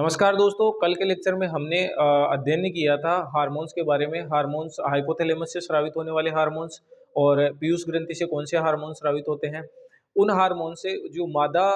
नमस्कार दोस्तों, कल के लेक्चर में हमने अध्ययन किया था हार्मोन्स के बारे में। हार्मोन्स हाइपोथैलेमस से स्रावित होने वाले हार्मोन्स और पीयूष ग्रंथि से कौन से हार्मोन्स स्रावित होते हैं। उन हार्मोन से जो मादा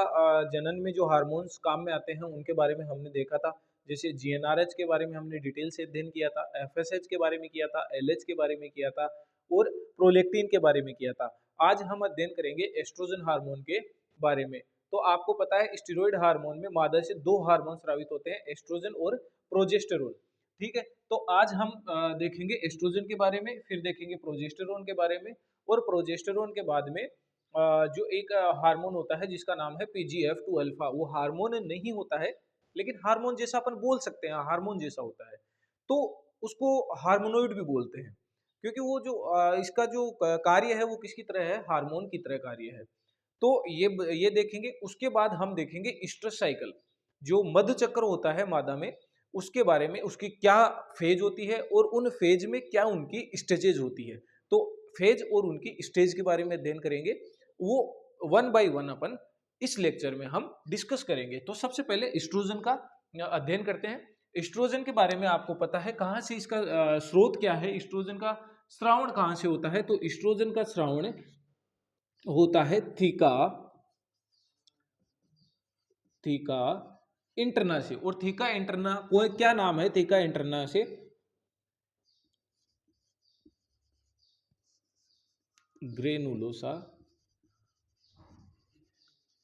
जनन में जो हार्मोन्स काम में आते हैं उनके बारे में हमने देखा था। जैसे जीएनआरएच के बारे में हमने डिटेल से अध्ययन किया था, एफएसएच के बारे में किया था, एलएच के बारे में किया था और प्रोलेक्टिन के बारे में किया था। आज हम अध्ययन करेंगे एस्ट्रोजन हार्मोन के बारे में। तो आपको पता है स्टीरॉयड हार्मोन में मादा से दो हार्मोन स्रावित होते हैं, एस्ट्रोजन और प्रोजेस्टेरोन। ठीक है, तो आज हम देखेंगे एस्ट्रोजन के बारे में, फिर देखेंगे प्रोजेस्टेरोन के बारे में और प्रोजेस्टेरोन के बाद में जो एक हार्मोन होता है जिसका नाम है पीजीएफ2 अल्फा। वो हार्मोन नहीं होता है लेकिन हार्मोन जैसा अपन बोल सकते हैं, हार्मोन जैसा होता है, तो उसको हार्मोनोइड भी बोलते हैं क्योंकि वो जो इसका जो कार्य है वो किसकी तरह है, हार्मोन की तरह कार्य है। तो ये देखेंगे। उसके बाद हम देखेंगे स्ट्रेस साइकिल, जो मध्य चक्र होता है मादा में, उसके बारे में, उसकी क्या फेज होती है और उन फेज में क्या उनकी स्टेजेज होती है। तो फेज और उनकी स्टेज के बारे में अध्ययन करेंगे, वो वन बाय वन अपन इस लेक्चर में हम डिस्कस करेंगे। तो सबसे पहले एस्ट्रोजन का अध्ययन करते हैं। एस्ट्रोजन के बारे में आपको पता है कहाँ से इसका स्रोत क्या है, एस्ट्रोजन का श्रावण कहाँ से होता है। तो एस्ट्रोजन का श्रावण होता है थीका थीका इंटरना से। और थीका इंटरना को क्या नाम है, थीका इंटरना से ग्रेनुलोसा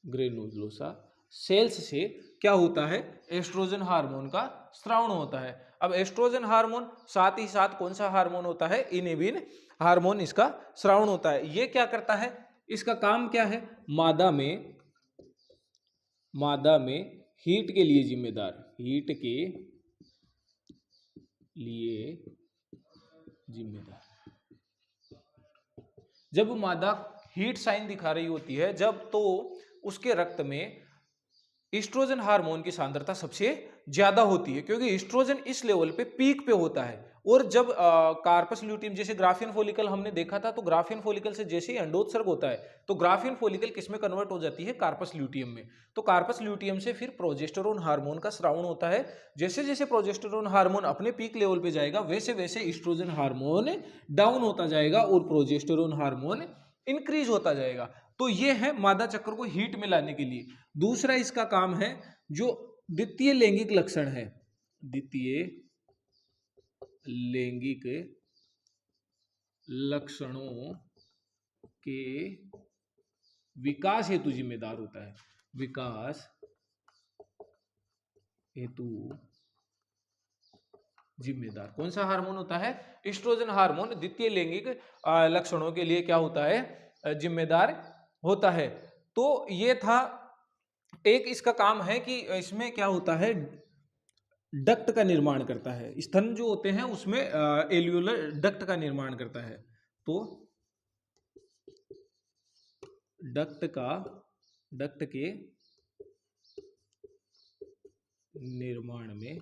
ग्रेनुलोसा सेल्स से क्या होता है, एस्ट्रोजन हार्मोन का स्रावण होता है। अब एस्ट्रोजन हार्मोन साथ ही साथ कौन सा हार्मोन होता है, इनेबिन हार्मोन इसका स्रावण होता है। ये क्या करता है, इसका काम क्या है, मादा में हीट के लिए जिम्मेदार, हीट के लिए जिम्मेदार। जब मादा हीट साइन दिखा रही होती है जब, तो उसके रक्त में ईस्ट्रोजन हार्मोन की सांद्रता सबसे ज्यादा होती है क्योंकि ईस्ट्रोजन इस लेवल पे पीक पे होता है। और जब कार्पस ल्यूटियम, जैसे ग्राफियन फॉलिकल हमने देखा था, तो ग्राफियन फॉलिकल से जैसे ही अंडोत्सर्ग होता है तो ग्राफियन फॉलिकल किसमें कन्वर्ट हो जाती है, कार्पस ल्यूटियम में। तो कार्पस ल्यूटियम से फिर प्रोजेस्टेरोन हार्मोन का स्रावण होता है। जैसे जैसे प्रोजेस्टेरोन हार्मोन अपने पीक लेवल पे जाएगा वैसे वैसे ईस्ट्रोजन हार्मोन डाउन होता जाएगा और प्रोजेस्टेरोन हार्मोन इंक्रीज होता जाएगा। तो ये है मादा चक्र को हीट में लाने के लिए। दूसरा इसका काम है जो द्वितीय लैंगिक लक्षण है, द्वितीय लैंगिक लक्षणों के विकास हेतु जिम्मेदार होता है। विकास हेतु जिम्मेदार कौन सा हार्मोन होता है, एस्ट्रोजन हार्मोन द्वितीय लैंगिक लक्षणों के लिए क्या होता है, जिम्मेदार होता है। तो ये था एक इसका काम है कि इसमें क्या होता है, डक्ट का निर्माण करता है, स्तन जो होते हैं उसमें एल्यूलर डक्ट का निर्माण करता है। तो डक्ट के निर्माण में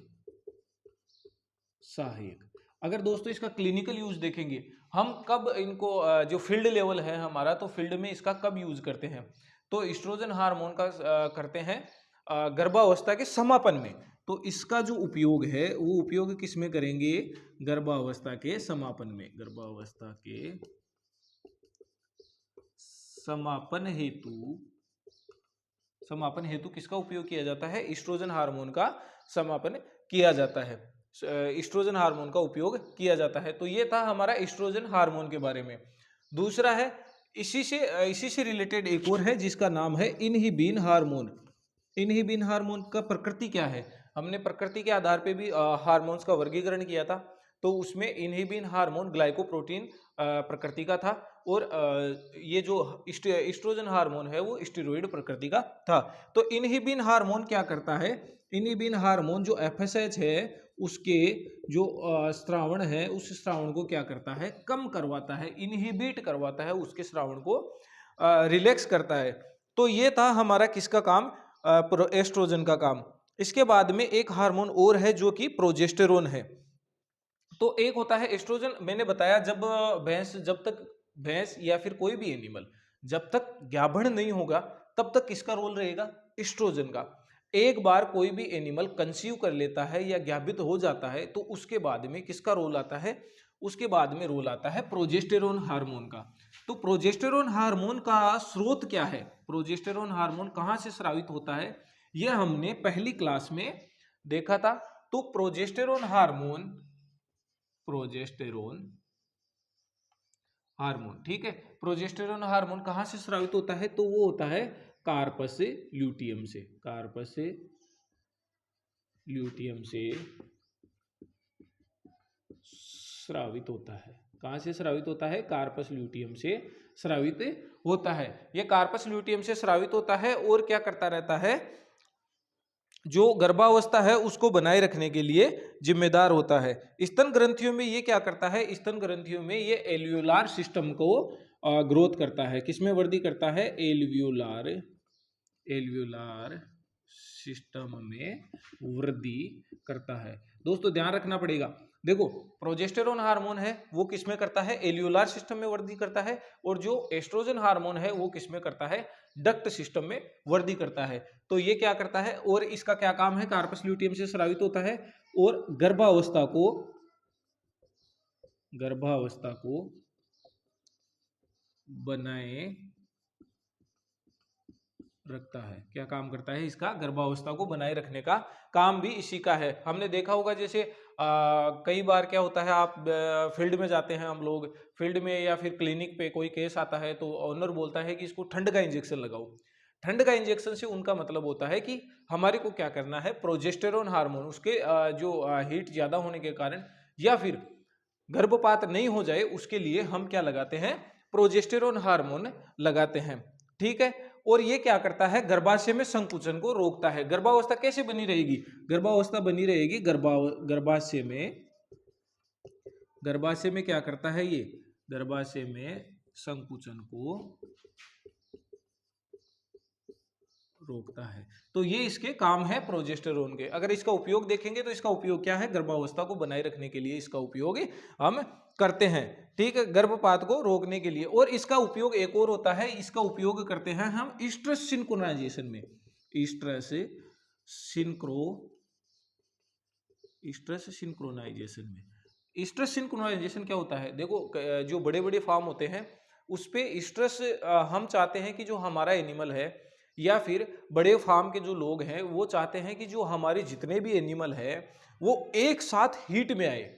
सहायक। अगर दोस्तों इसका क्लिनिकल यूज देखेंगे हम, कब इनको जो फील्ड लेवल है हमारा, तो फील्ड में इसका कब यूज करते हैं, तो एस्ट्रोजन हार्मोन का करते हैं गर्भावस्था के समापन में। तो इसका जो उपयोग है वो उपयोग किस में करेंगे, गर्भावस्था के समापन में। गर्भावस्था के समापन हेतु किसका उपयोग किया जाता है, एस्ट्रोजन हार्मोन का समापन किया जाता है, एस्ट्रोजन हार्मोन का उपयोग किया जाता है। तो ये था हमारा एस्ट्रोजन हार्मोन के बारे में। दूसरा है इसी से रिलेटेड एक और है जिसका नाम है इनहिबिन हार्मोन। इनहिबिन हार्मोन का प्रकृति क्या है, हमने प्रकृति के आधार पे भी हार्मोन्स का वर्गीकरण किया था। तो उसमें इनहिबिन हार्मोन ग्लाइकोप्रोटीन प्रकृति का था और ये जो एस्ट्रोजन हार्मोन है वो स्टेरॉइड प्रकृति का था। तो इनहिबिन हार्मोन क्या करता है, इनहिबिन हार्मोन जो एफएसएच है उसके जो स्रावण है उस स्रावण को क्या करता है, कम करवाता है, इनहिबिट करवाता है, उसके स्रावण को रिलैक्स करता है। तो ये था हमारा किसका काम, एस्ट्रोजन का काम। इसके बाद में एक हार्मोन और है जो कि प्रोजेस्टेरोन है। तो एक होता है एस्ट्रोजन, मैंने बताया जब तक भैंस या फिर कोई भी एनिमल जब तक गाभिन नहीं होगा तब तक किसका रोल रहेगा, एस्ट्रोजन का। एक बार कोई भी एनिमल कंसीव कर लेता है या गाभित हो जाता है तो उसके बाद में किसका रोल आता है? उसके बाद में रोल आता है प्रोजेस्टेरोन हार्मोन का। तो प्रोजेस्टेरोन हार्मोन का स्रोत क्या है? प्रोजेस्टेरोन हार्मोन कहाँ से स्रावित होता है? यह हमने पहली क्लास में देखा था। तो प्रोजेस्टेरोन हार्मोन, ठीक है, प्रोजेस्टेरोन हार्मोन कहाँ से स्रावित होता है? तो वो होता है कार्पस ल्यूटियम से। कार्पस ल्यूटियम से स्रावित होता है। कहाँ से स्रावित होता है? कार्पस ल्यूटियम से स्रावित होता है। यह कार्पस ल्यूटियम से स्रावित होता है और क्या करता रहता है? जो गर्भावस्था है उसको बनाए रखने के लिए जिम्मेदार होता है। स्तन ग्रंथियों में ये क्या करता है? स्तन ग्रंथियों में ये एल्वियोलार सिस्टम को ग्रोथ करता है। किसमें वृद्धि करता है? एल्वियोलार सिस्टम में वृद्धि करता है। दोस्तों ध्यान रखना पड़ेगा, देखो प्रोजेस्टेरोन हार्मोन है वो किसमें करता है? एल्वियोलार सिस्टम में वृद्धि करता है। और जो एस्ट्रोजन हार्मोन है वो किसमें करता है? डक्ट सिस्टम में वृद्धि करता है। तो ये क्या करता है और इसका क्या काम है? कार्पस ल्यूटियम से स्रावित होता है और गर्भावस्था को बनाए रखता है। क्या काम करता है इसका? गर्भावस्था को बनाए रखने का काम भी इसी का है। हमने देखा होगा जैसे कई बार क्या होता है, आप फील्ड में जाते हैं, हम लोग फील्ड में या फिर क्लिनिक पे कोई केस आता है तो ऑनर बोलता है कि इसको ठंड का इंजेक्शन लगाओ। ठंड का इंजेक्शन से उनका मतलब होता है कि हमारे को क्या करना है? प्रोजेस्टेरोन हार्मोन उसके जो हीट ज्यादा होने के कारण या फिर गर्भपात नहीं हो जाए उसके लिए हम क्या लगाते हैं? प्रोजेस्टेरोन हार्मोन लगाते हैं, ठीक है। और ये क्या करता है? गर्भाशय में संकुचन को रोकता है। गर्भावस्था कैसे बनी रहेगी? गर्भावस्था बनी रहेगी गर्भाशय में क्या करता है ये? गर्भाशय में संकुचन को रोकता है। तो ये इसके काम है प्रोजेस्टेरोन के। अगर इसका उपयोग देखेंगे तो इसका उपयोग क्या है? गर्भावस्था को बनाए रखने के लिए इसका उपयोग हम करते हैं, ठीक है, गर्भपात को रोकने के लिए। और इसका उपयोग एक और होता है, इसका उपयोग करते हैं हम ईस्ट्रस सिंक्रोनाइजेशन में। ईस्ट्रस सिंक्रोनाइजेशन क्या होता है? देखो जो बड़े बड़े फार्म होते हैं उस पे ईस्ट्रस हम चाहते हैं कि जो हमारा एनिमल है या फिर बड़े फार्म के जो लोग हैं वो चाहते हैं कि जो हमारे जितने भी एनिमल है वो एक साथ हीट में आए।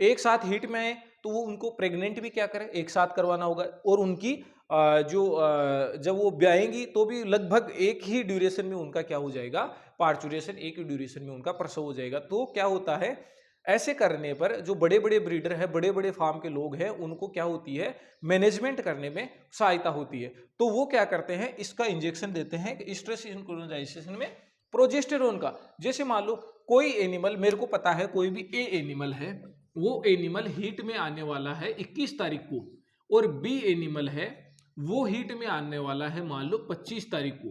एक साथ हीट में आए तो वो उनको प्रेग्नेंट भी क्या करें? एक साथ करवाना होगा। और उनकी जब वो ब्याएंगी तो भी लगभग एक ही ड्यूरेशन में उनका क्या हो जाएगा? पार्चुरेशन, एक ही ड्यूरेशन में उनका प्रसव हो जाएगा। तो क्या होता है, ऐसे करने पर जो बड़े बड़े ब्रीडर है, बड़े बड़े फार्म के लोग हैं, उनको क्या होती है? मैनेजमेंट करने में सहायता होती है। तो वो क्या करते हैं? इसका इंजेक्शन देते हैं ईस्ट्रस सिंक्रोनाइजेशन में प्रोजेस्टेरोन का। जैसे मान लो कोई एनिमल, मेरे को पता है कोई भी ए एनिमल है, वो एनिमल हीट में आने वाला है 21 तारीख को, और बी एनिमल है वो हीट में आने वाला है मान लो 25 तारीख को,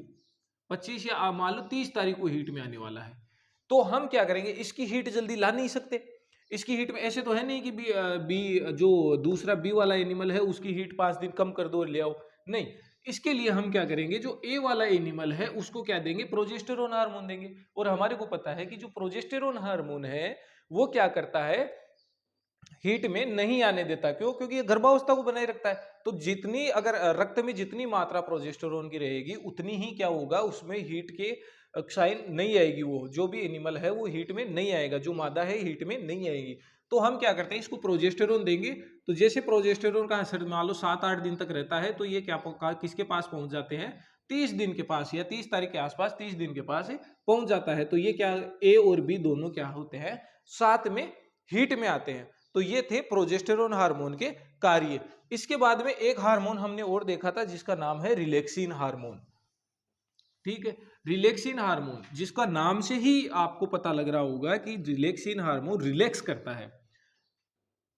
25 या मान लो 30 तारीख को हीट में आने वाला है। तो हम क्या करेंगे? इसकी हीट जल्दी ला नहीं सकते। इसकी हीट में ऐसे तो है नहीं कि बी जो दूसरा बी वाला एनिमल है उसकी हीट 5 दिन कम कर दो और ले आओ, नहीं। इसके लिए हम क्या करेंगे? जो ए वाला एनिमल है उसको क्या देंगे? प्रोजेस्टेरोन हार्मोन देंगे। और हमारे को पता है कि जो प्रोजेस्टेरोन हार्मोन है वो क्या करता है? हीट में नहीं आने देता। क्यों? क्योंकि ये गर्भावस्था को बनाए रखता है। तो जितनी अगर रक्त में जितनी मात्रा प्रोजेस्टेरोन की रहेगी उतनी ही क्या होगा? उसमें हीट के साइन नहीं आएगी। वो जो भी एनिमल है वो हीट में नहीं आएगा, जो मादा है हीट में नहीं आएगी। तो हम क्या करते हैं? इसको प्रोजेस्टेरोन देंगे। तो जैसे प्रोजेस्टेरोन का असर मान लो 7-8 दिन तक रहता है तो ये किसके पास पहुंच जाते हैं? 30 दिन के पास या 30 तारीख के आसपास 30 दिन के पास पहुंच जाता है। तो ये क्या, ए और बी दोनों क्या होते हैं? साथ में हीट में आते हैं। तो ये थे प्रोजेस्टेरोन हार्मोन के कार्य। इसके बाद में एक हार्मोन हमने और देखा था जिसका नाम है रिलैक्सिन हार्मोन, ठीक है। रिलैक्सिन हार्मोन, जिसका नाम से ही आपको पता लग रहा होगा कि रिलैक्सिन हार्मोन रिलैक्स करता है।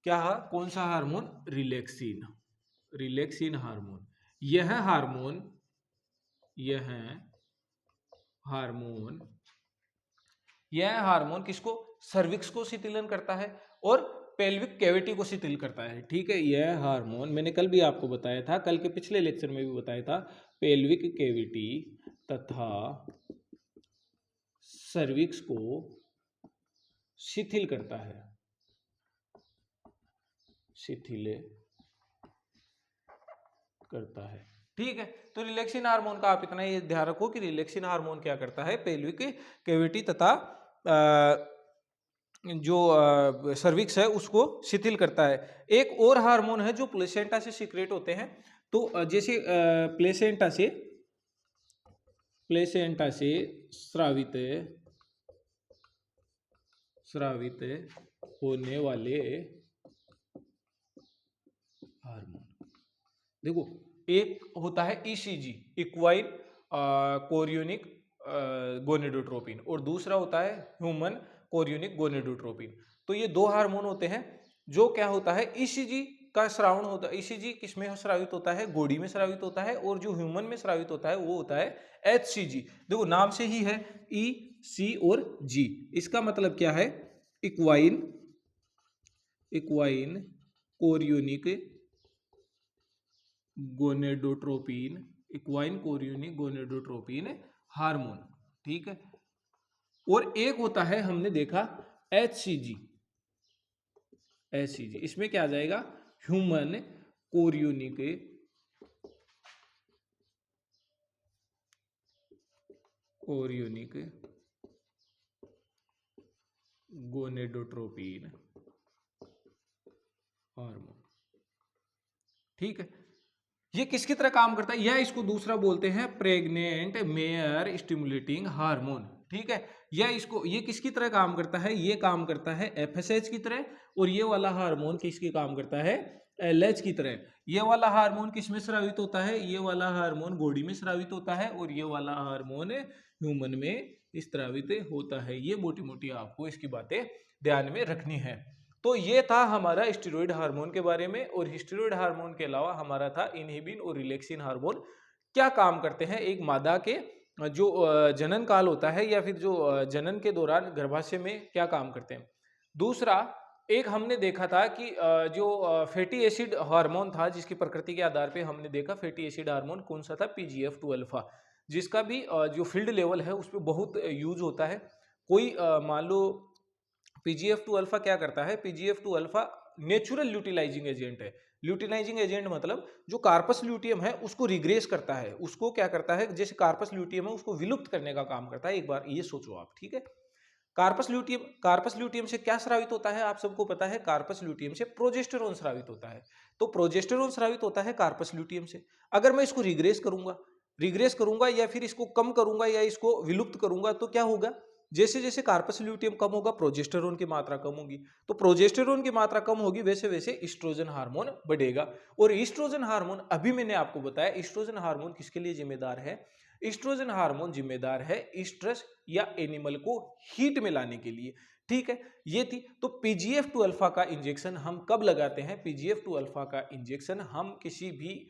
क्या? कौन सा हार्मोन? Relaxin hormone. यह हार्मोन यह हार्मोन यह हार्मोन किसको? सर्विक्स को शिथिलन करता है और पेल्विक कैविटी को शिथिल करता है, ठीक है। यह हार्मोन मैंने कल भी आपको बताया था, कल के पिछले लेक्चर में भी बताया था, पेल्विक कैविटी तथा सर्विक्स को शिथिल करता है, शिथिल करता है। ठीक है, तो रिलैक्सिन हार्मोन का आप इतना ये ध्यान रखो कि रिलैक्सिन हार्मोन क्या करता है, पेल्विक कैविटी तथा जो सर्विक्स है उसको शिथिल करता है। एक और हार्मोन है जो प्लेसेंटा से सीक्रेट होते हैं। तो जैसे प्लेसेंटा से स्रावित होने वाले हार्मोन, देखो एक होता है ईसीजी, इक्वाइन कोरियोनिक गोनेडोट्रोपिन, और दूसरा होता है ह्यूमन कोरियोनिक गोनेडोट्रोपिन। तो ये दो हार्मोन होते हैं। जो क्या होता है, ईसीजी का श्रावण होता है, ईसीजी किसमें श्रावित होता है, गोड़ी में श्रावित होता है, और जो ह्यूमन में श्रावित होता है वो होता है एचसीजी। देखो नाम से ही है, ई सी और जी, इसका मतलब क्या है, equine chorionic gonadotropin, equine chorionic gonadotropin hormone. ठीक है, और एक होता है हमने देखा एचसीजी, इसमें क्या आ जाएगा, ह्यूमन कोरियोनिक गोनेडोट्रोपिन हार्मोन। ठीक है, ये किसकी तरह काम करता है, या इसको दूसरा बोलते हैं प्रेग्नेंट मेयर स्टिमुलेटिंग हार्मोन। ठीक है, या इसको, ये किसकी तरह काम करता है, ये काम करता है एफएसएच की तरह, और ये वाला हार्मोन किसकी काम करता है, एलएच की तरह। ये वाला हार्मोन किसमें स्रावित होता है, ये वाला हार्मोन बॉडी में स्रावित होता है, और ये वाला हार्मोन ह्यूमन में स्रावित होता है। ये मोटी मोटी आपको इसकी बातें ध्यान में रखनी है। तो ये था हमारा स्टेरॉइड हार्मोन के बारे में, और स्टेरॉइड हार्मोन के अलावा हमारा था इनहिबिन और रिलैक्सिन हार्मोन क्या काम करते हैं एक मादा के जो जनन काल होता है, या फिर जो जनन के दौरान गर्भाशय में क्या काम करते हैं। दूसरा एक हमने देखा था कि जो फैटी एसिड हार्मोन था, जिसकी प्रकृति के आधार पे हमने देखा फैटी एसिड हार्मोन कौन सा था, PGF2 अल्फा, जिसका भी जो फील्ड लेवल है उस पर बहुत यूज होता है। कोई मान लो PGF2 अल्फा क्या करता है, PGF2 अल्फा नेचुरल ल्यूटिलाइजिंग एजेंट है। ल्यूटिलाइजिंग एजेंट मतलब जो कार्पस ल्यूटियम है उसको रिग्रेस करता है, उसको क्या करता है, जैसे कार्पस ल्यूटियम है उसको विलुप्त करने का काम करता है। एक बार ये सोचो आप, ठीक है। कार्पस ल्यूटियम से क्या स्रावित होता है, आप सबको पता है, कार्पस ल्यूटियम से प्रोजेस्टेरोन स्रावित होता है। तो प्रोजेस्टेरोन स्रावित होता है कार्पस ल्यूटियम से। अगर मैं इसको रिग्रेस करूंगा या फिर इसको कम करूंगा या इसको विलुप्त करूंगा, तो क्या होगा, जैसे जैसे कार्पस ल्यूटियम कम होगा प्रोजेस्टेरोन की मात्रा कम होगी, तो प्रोजेस्टेरोन की मात्रा कम होगी, वैसे वैसे ईस्ट्रोजन हार्मोन बढ़ेगा। और ईस्ट्रोजन हार्मोन, अभी मैंने आपको बताया ईस्ट्रोजन हार्मोन किसके लिए जिम्मेदार है, ईस्ट्रोजन हार्मोन जिम्मेदार है ईस्ट्रस या एनिमल को हीट में लाने के लिए। ठीक है, ये थी। तो PGF2 अल्फा का इंजेक्शन हम कब लगाते हैं, PGF2 अल्फा का इंजेक्शन हम किसी भी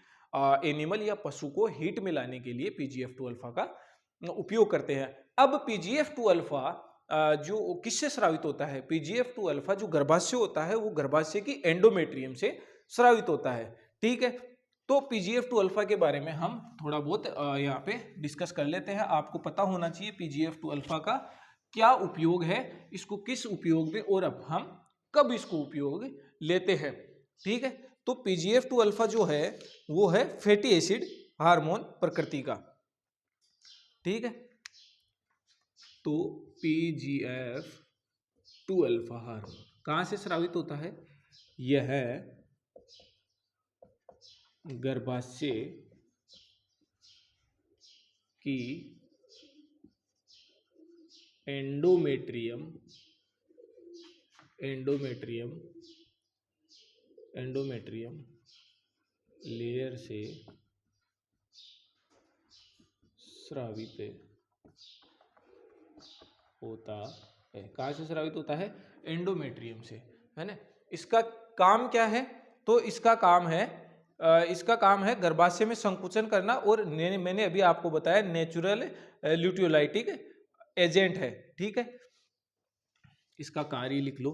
एनिमल या पशु को हीट में लाने के लिए PGF2 अल्फा का उपयोग करते हैं। अब PGF2 अल्फा जो किससे स्रावित होता है, PGF2 अल्फा जो गर्भाशय होता है वो गर्भाशय की एंडोमेट्रियम से स्रावित होता है। ठीक है, तो PGF2 अल्फा के बारे में हम थोड़ा बहुत यहाँ पे डिस्कस कर लेते हैं। आपको पता होना चाहिए PGF2 अल्फा का क्या उपयोग है, इसको किस उपयोग में, और अब हम कब इसको उपयोग लेते हैं। ठीक है, तो PGF2 अल्फा जो है वो है फैटी एसिड हार्मोन प्रकृति का। ठीक है, तो PGF2 अल्फा हार्मोन कहाँ से स्रावित होता है, यह गर्भाशय की एंडोमेट्रियम लेयर से स्रावित होता है। कहाँ से स्रावित होता है, एंडोमेट्रियम से, है ना। इसका काम क्या है, तो इसका काम है गर्भाशय में संकुचन करना, और मैंने अभी आपको बताया नेचुरल ल्यूटियोलाइटिक एजेंट है। ठीक है, इसका कार्य लिख लो,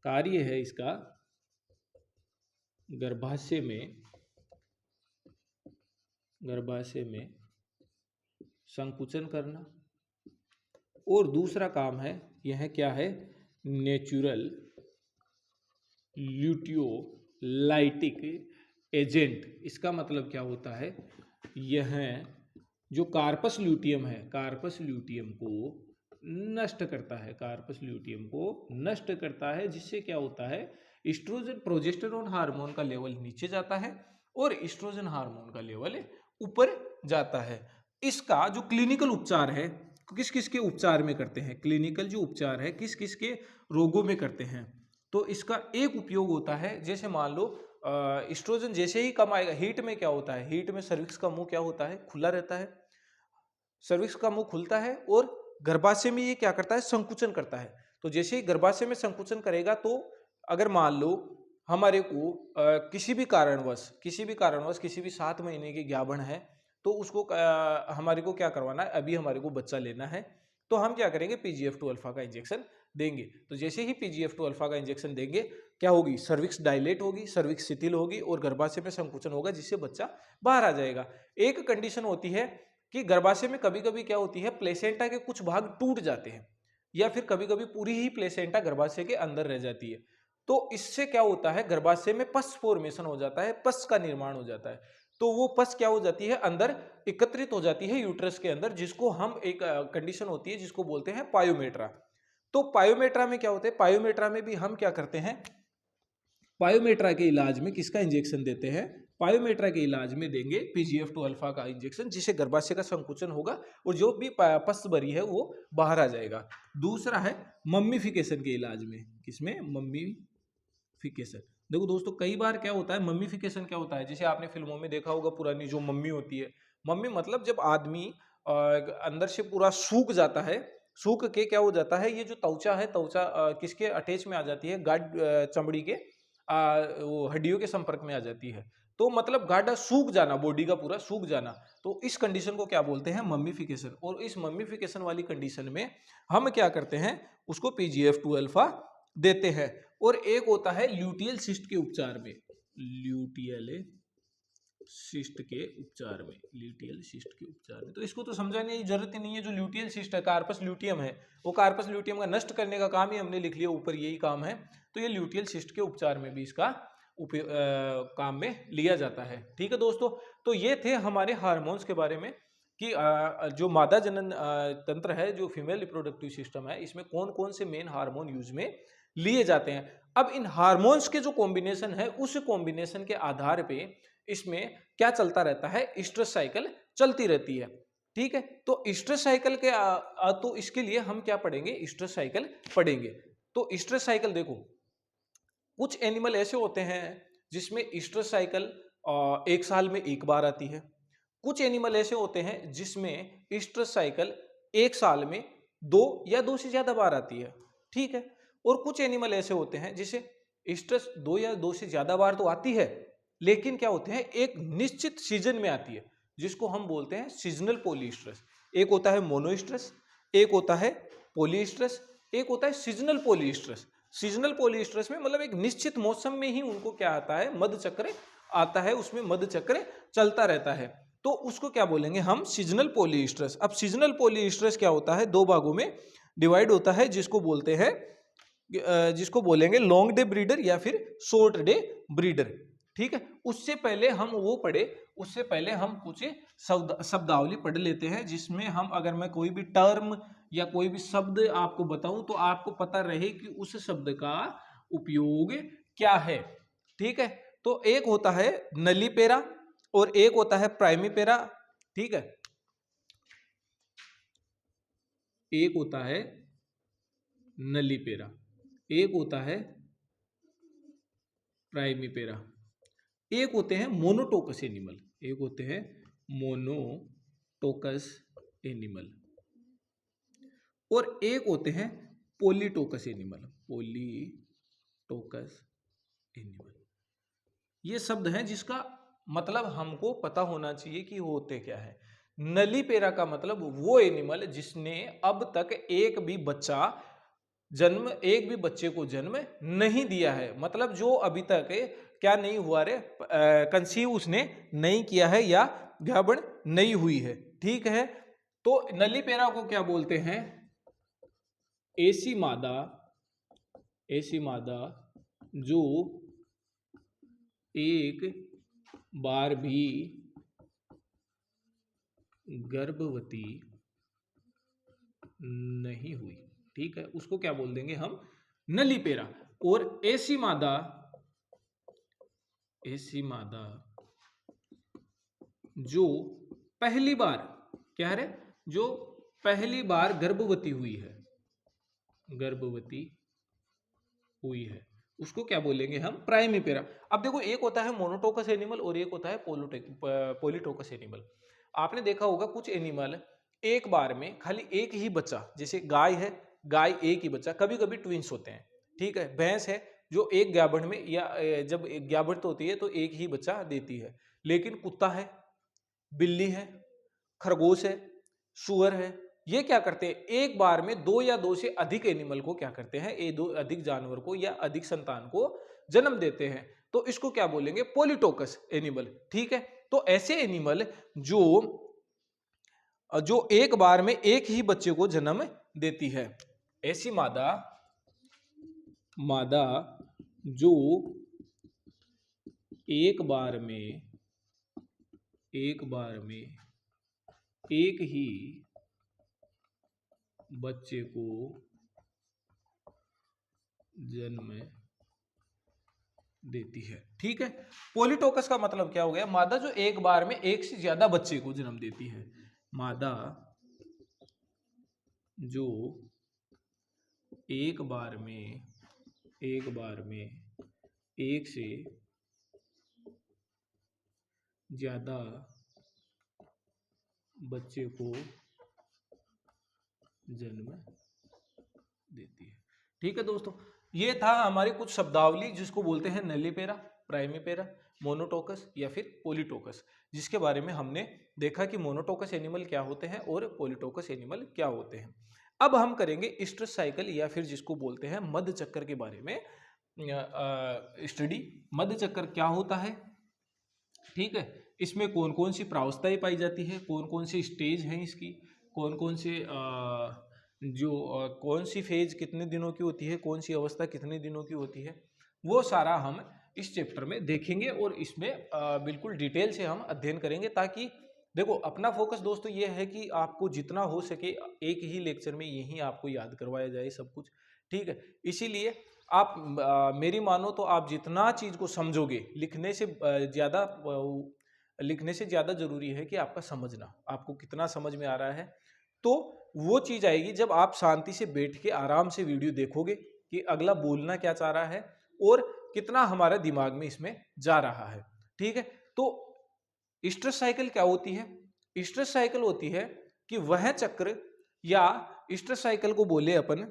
कार्य है इसका गर्भाशय में संकुचन करना और दूसरा काम है, यह क्या है, नेचुरल ल्यूटियोलाइटिक एजेंट। इसका मतलब क्या होता है, यह जो कार्पस ल्यूटियम है, कार्पस ल्यूटियम को नष्ट करता है, कार्पस ल्यूटियम को नष्ट करता है, जिससे क्या होता है, एस्ट्रोजन प्रोजेस्टेरोन हार्मोन का लेवल नीचे जाता है और एस्ट्रोजन हार्मोन का लेवल ऊपर जाता है। इसका जो क्लिनिकल उपचार है, किस किस के उपचार में करते हैं, क्लिनिकल जो उपचार है किस किस के रोगों में करते हैं, तो इसका एक उपयोग होता है, जैसे मान लो एस्ट्रोजन जैसे ही कम आएगा, हीट में क्या होता है, हीट में सर्विक्स का मुंह क्या होता है, खुला रहता है, सर्विक्स का मुंह खुलता है और गर्भाशय में ये क्या करता है, संकुचन करता है। तो जैसे ही गर्भाशय में संकुचन करेगा, तो अगर मान लो हमारे को किसी भी कारणवश किसी भी 7 महीने की गाभण है, तो उसको हमारे को क्या करवाना है, अभी हमारे को बच्चा लेना है, तो हम क्या करेंगे, PGF2 अल्फा का इंजेक्शन देंगे। तो जैसे ही PGF2 अल्फा का इंजेक्शन देंगे, क्या होगी, सर्विक्स डायलेट होगी, सर्विक्स शिथिल होगी और गर्भाशय में संकुचन होगा, जिससे बच्चा बाहर आ जाएगा। एक कंडीशन होती है कि गर्भाशय में कभी कभी क्या होती है, प्लेसेंटा के कुछ भाग टूट जाते हैं, या फिर कभी कभी पूरी ही प्लेसेंटा गर्भाशय के अंदर रह जाती है। तो इससे क्या होता है, गर्भाशय में पस फॉर्मेशन हो जाता है, पस का निर्माण हो जाता है। तो वो पस क्या हो जाती है, अंदर एकत्रित हो जाती है यूट्रस के अंदर, जिसको हम एक कंडीशन होती है जिसको बोलते हैं पायोमेट्रा। तो पायोमेट्रा में क्या होता है, पायोमेट्रा में भी हम क्या करते हैं, पायोमेट्रा के इलाज में किसका इंजेक्शन देते हैं, पायोमेट्रा के इलाज में देंगे PGF2 अल्फा का इंजेक्शन, जिससे गर्भाशय का संकुचन होगा और जो भी पस भरी है वो बाहर आ जाएगा। दूसरा है मम्मीफिकेशन के इलाज में, किसमें, मम्मीफिकेशन। देखो दोस्तों, कई बार क्या होता है, मम्मीफिकेशन क्या होता है, जैसे आपने फिल्मों में देखा होगा, पुरानी जो मम्मी होती है, मम्मी मतलब जब आदमी अंदर से पूरा सूख जाता है, सूख के क्या हो जाता है, ये जो त्वचा है, त्वचा किसके अटैच में आ जाती है, गाढ़ चमड़ी के वो हड्डियों के संपर्क में आ जाती है, तो मतलब गाढ़ा सूख जाना, बॉडी का पूरा सूख जाना। तो इस कंडीशन को क्या बोलते हैं, मम्मीफिकेशन। और इस मम्मीफिकेशन वाली कंडीशन में हम क्या करते हैं, उसको PGF2 अल्फा देते हैं। और एक होता है ल्यूटियल सिस्ट के उपचार में, ल्यूटियल सिस्ट के उपचार में, ल्यूटियल सिस्ट के उपचार में, तो इसको तो समझाने की जरूरत ही नहीं है। जो ल्यूटियल सिस्ट है, कार्पस ल्यूटियम है, वो कार्पस ल्यूटियम का नष्ट करने का काम ही हमने लिख लिया ऊपर, यही काम है। तो ये ल्यूटियल सिस्ट के उपचार में भी इसका काम में लिया जाता है। ठीक है दोस्तों, तो ये थे हमारे हार्मोन्स के बारे में कि जो मादा जनन तंत्र है, जो फीमेल रिप्रोडक्टिव सिस्टम है, इसमें कौन कौन से मेन हार्मोन यूज में लिए जाते हैं। अब इन हार्मोन्स के जो कॉम्बिनेशन है, उस कॉम्बिनेशन के आधार पे इसमें क्या चलता रहता है, स्ट्रेस साइकिल चलती रहती है। ठीक है, तो स्ट्रेस साइकिल के तो इसके लिए हम क्या पढ़ेंगे, स्ट्रेस साइकिल पढ़ेंगे। तो स्ट्रेस साइकिल देखो, कुछ एनिमल ऐसे होते हैं जिसमें स्ट्रेस साइकिल 1 साल में 1 बार आती है। कुछ एनिमल ऐसे होते हैं जिसमें स्ट्रेस साइकिल 1 साल में 2 या 2 से ज्यादा बार आती है। ठीक है, और कुछ एनिमल ऐसे होते हैं जिसे स्ट्रेस 2 या 2 से ज्यादा बार तो आती है, लेकिन क्या होते हैं, एक निश्चित सीजन में आती है, जिसको हम बोलते हैं सीजनल पॉलीस्ट्रेस। एक होता है मोनोस्ट्रेस, एक होता है पॉलीस्ट्रेस, एक होता है सीजनल पॉलीस्ट्रेस। सीजनल पॉलीस्ट्रेस में मतलब एक निश्चित मौसम में ही उनको क्या आता है, मध चक्र आता है, उसमें मध चक्र चलता रहता है, तो उसको क्या बोलेंगे हम, सीजनल पॉलीस्ट्रेस। अब सीजनल पॉलीस्ट्रेस क्या होता है, 2 भागों में डिवाइड होता है, जिसको बोलते हैं जिसको बोलेंगे लॉन्ग डे ब्रीडर या फिर शॉर्ट डे ब्रीडर। ठीक है, उससे पहले हम वो पढ़े, उससे पहले हम कुछ शब्दावली पढ़ लेते हैं, जिसमें हम, अगर मैं कोई भी टर्म या कोई भी शब्द आपको बताऊं, तो आपको पता रहे कि उस शब्द का उपयोग क्या है। ठीक है, तो एक होता है नलीपेरा और एक होता है प्राइमीपेरा। ठीक है, एक होता है नलीपेरा, एक होता है प्राइमीपेरा, एक होते हैं मोनोटोकस एनिमल, एक होते हैं मोनोटोकस एनिमल, और एक होते हैं पॉलीटोकस एनिमल, पॉलीटोकस एनिमल। ये शब्द हैं जिसका मतलब हमको पता होना चाहिए कि होते क्या है। नलीपेरा का मतलब वो एनिमल जिसने अब तक एक भी बच्चे को जन्म नहीं दिया है, मतलब जो अभी तक क्या नहीं हुआ रे, कंसीव उसने नहीं किया है या गाभण नहीं हुई है। ठीक है, तो नलीपेरा को क्या बोलते हैं, ऐसी मादा जो एक बार भी गर्भवती नहीं हुई, ठीक है, उसको क्या बोल देंगे हम, नलीपेरा। और ऐसी मादा जो पहली बार, क्या है रे, जो पहली बार गर्भवती हुई है, उसको क्या बोलेंगे हम, प्राइमीपेरा। अब देखो, एक होता है मोनोटोकस एनिमल और एक होता है पॉलीटोकस एनिमल। आपने देखा होगा कुछ एनिमल एक बार में खाली एक ही बच्चा, जैसे गाय है, गाय एक ही बच्चा, कभी कभी ट्विंस होते हैं, ठीक है, भैंस है जो एक गाभण में या जब एक गाभण तो होती है तो एक ही बच्चा देती है, लेकिन कुत्ता है, बिल्ली है, खरगोश है, सुअर है, ये क्या करते हैं, एक बार में दो या दो से अधिक एनिमल को क्या करते हैं, ये दो अधिक जानवर को या अधिक संतान को जन्म देते हैं, तो इसको क्या बोलेंगे, पॉलीटोकस एनिमल, ठीक है। तो ऐसे एनिमल जो जो एक बार में एक ही बच्चे को जन्म देती है, ऐसी मादा जो एक बार में एक ही बच्चे को जन्म देती है, ठीक है। पॉलीटोकस का मतलब क्या हो गया, मादा जो एक बार में एक से ज्यादा बच्चे को जन्म देती है, मादा जो एक बार में एक से ज्यादा बच्चे को जन्म देती है, ठीक है दोस्तों। ये था हमारी कुछ शब्दावली जिसको बोलते हैं नलीपेरा, प्राइमीपेरा, मोनोटोकस या फिर पॉलीटोकस, जिसके बारे में हमने देखा कि मोनोटोकस एनिमल क्या होते हैं और पॉलीटोकस एनिमल क्या होते हैं। अब हम करेंगे स्ट्रेस साइकिल या फिर जिसको बोलते हैं मध्य चक्कर के बारे में स्टडी। मध्य चक्कर क्या होता है, ठीक है, इसमें कौन कौन सी प्रावस्थाएं पाई जाती है, कौन कौन सी स्टेज हैं इसकी, कौन कौन से कौन सी फेज कितने दिनों की होती है, कौन सी अवस्था कितने दिनों की होती है, वो सारा हम इस चैप्टर में देखेंगे और इसमें बिल्कुल डिटेल से हम अध्ययन करेंगे, ताकि देखो अपना फोकस दोस्तों ये है कि आपको जितना हो सके एक ही लेक्चर में यही आपको याद करवाया जाए सब कुछ, ठीक है। इसीलिए आप मेरी मानो तो आप जितना चीज को समझोगे, लिखने से ज्यादा जरूरी है कि आपका समझना, आपको कितना समझ में आ रहा है। तो वो चीज आएगी जब आप शांति से बैठ के आराम से वीडियो देखोगे कि अगला बोलना क्या चाह रहा है और कितना हमारे दिमाग में इसमें जा रहा है, ठीक है। तो स्ट्रेस साइकिल क्या होती है, स्ट्रेस साइकिल होती है कि वह चक्र, या स्ट्रेस साइकिल को बोले अपन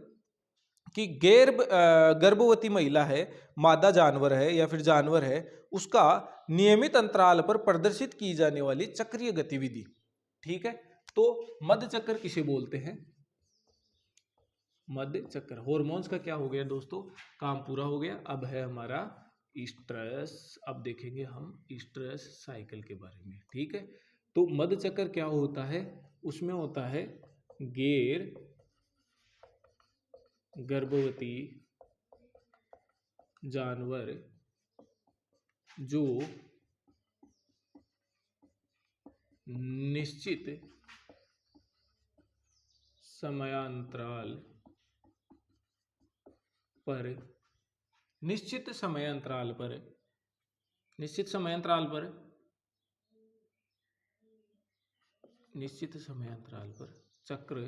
कि गर्भवती महिला है, मादा जानवर है या फिर जानवर है, उसका नियमित अंतराल पर प्रदर्शित की जाने वाली चक्रीय गतिविधि, ठीक है। तो मध्य चक्र किसे बोलते हैं, मध्य चक्र। हॉर्मोन्स का क्या हो गया दोस्तों, काम पूरा हो गया। अब है हमारा स्ट्रेस, अब देखेंगे हम स्ट्रेस साइकिल के बारे में, ठीक है। तो मध्य चक्र क्या होता है, उसमें होता है गैर गर्भवती जानवर जो निश्चित समयांतराल पर निश्चित समयांतराल पर चक्र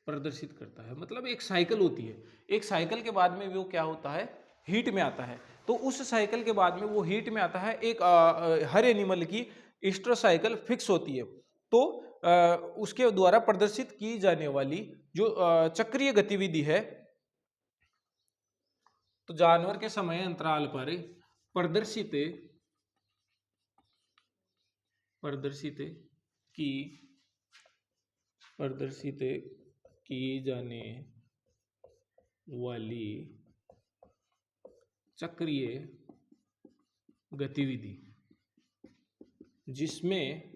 प्रदर्शित करता है। मतलब एक साइकिल होती है, एक साइकिल के बाद में वो क्या होता है, हीट में आता है। तो उस साइकिल के बाद में वो हीट में आता है, एक हर एनिमल की स्ट्रेस साइकिल फिक्स होती है। तो उसके द्वारा प्रदर्शित की जाने वाली जो चक्रीय गतिविधि है, तो जानवर के समय अंतराल पर प्रदर्शित की जाने वाली चक्रीय गतिविधि जिसमें